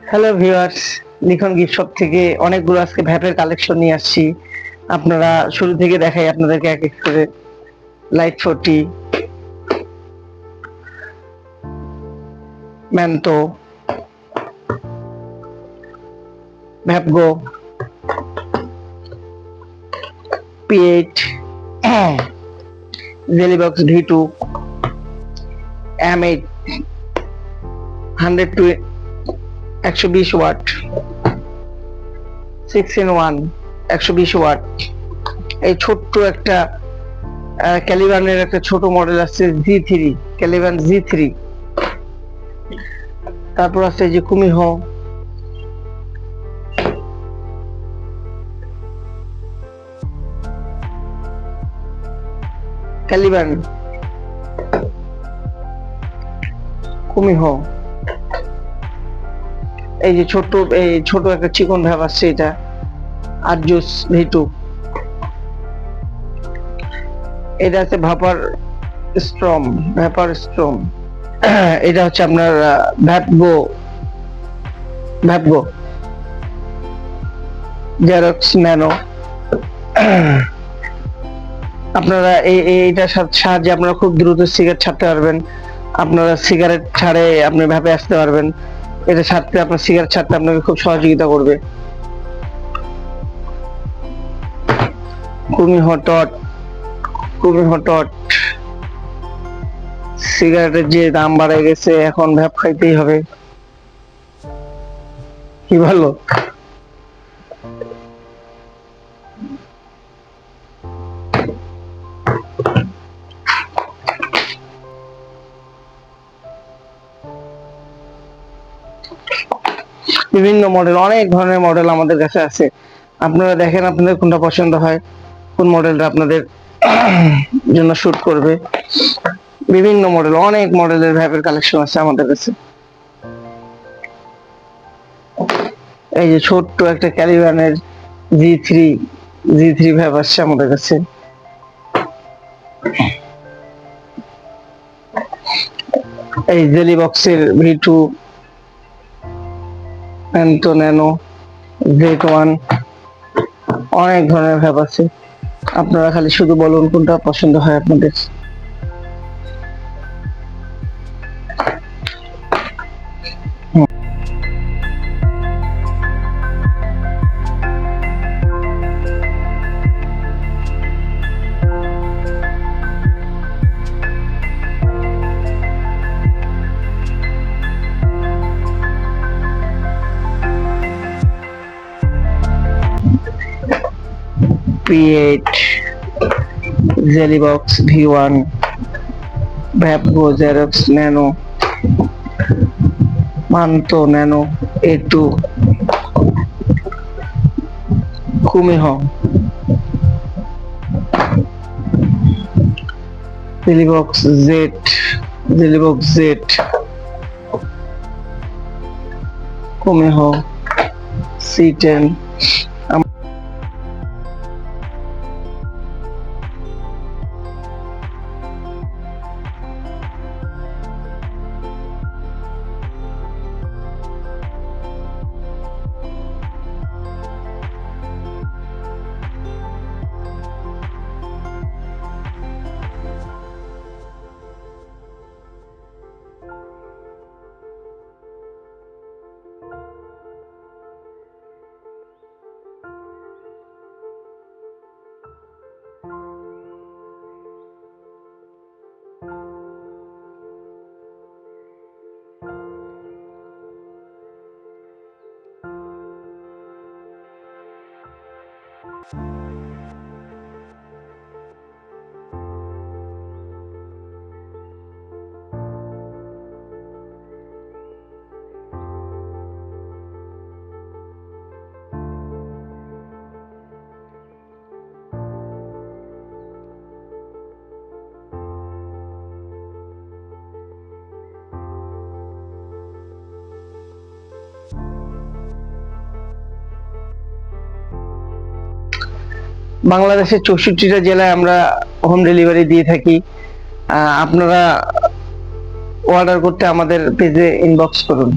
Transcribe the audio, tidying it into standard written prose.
Hello viewers, লিখন gift shop থেকে অনেকগুলো আজকে ভ্যাপের কালেকশন নিয়ে আসছি। আপনারা শুরু থেকে দেখাই আপনাদেরকে এক এক করে। Light 40, Manto, Vapgo, P8, Jellybox V2, M8 100 to 120 watt, 6-in-1 120 watt. এই ছোট্ট একটা ক্যালিবানের একটা ছোট মডেল আছে G3, ক্যালিবান G3। তারপর আছে যে কুমিহো, ক্যালিবান, কুমিহো। এই যে ছোট একটা চিকন ভ্যাপ আছে, এটা আরজুস V2। এটা আছে ভ্যাপার স্ট্রম। এটা হচ্ছে আপনার ভ্যাপগো জেরক্স ন্যানো। আপনারা এইটার সাহায্যে আপনারা খুব দ্রুত সিগারেট ছাড়তে পারবেন। আপনারা সিগারেট ছাড়ে আপনি ভ্যাপে আসতে পারবেন। এটা ছাড়তে, আপনার সিগারেট ছাড়তে আপনাকে খুব সহযোগিতা করবে। কুমিহো টট। সিগারেটের যে দাম বাড়ে গেছে, এখন ভ্যাপ খাইতেই হবে, কি ভালো। বিভিন্ন মডেল, অনেক ধরনের মডেল আমাদের কাছে আছে। আপনারা দেখেন আপনাদের কোনটা পছন্দ হয়, কোন মডেলটা আপনাদের জন্য শুট করবে। বিভিন্ন মডেল, অনেক মডেলের ভ্যাপের কালেকশন আছে আমাদের কাছে। এই যে ছোট্ট একটা ক্যালিবানের জি থ্রি ভ্যাপ আসছে আমাদের কাছে। এই জেলি বক্সের V2, ম্যান্টো ন্যানো, Z1, অনেক ধরনের ভ্যাপ আছে। আপনারা খালি শুধু বলুন কোনটা পছন্দ হয় আপনাদের। P8, জেলিবক্স V1, ভ্যাপগো Xros nano, Manto nano A2, Kumiho, Jellybox Z, Kumiho C10। বাংলাদেশের 64টা জেলায় আমরা হোম ডেলিভারি দিয়ে থাকি। আপনারা অর্ডার করতে আমাদের পেজে ইনবক্স করুন।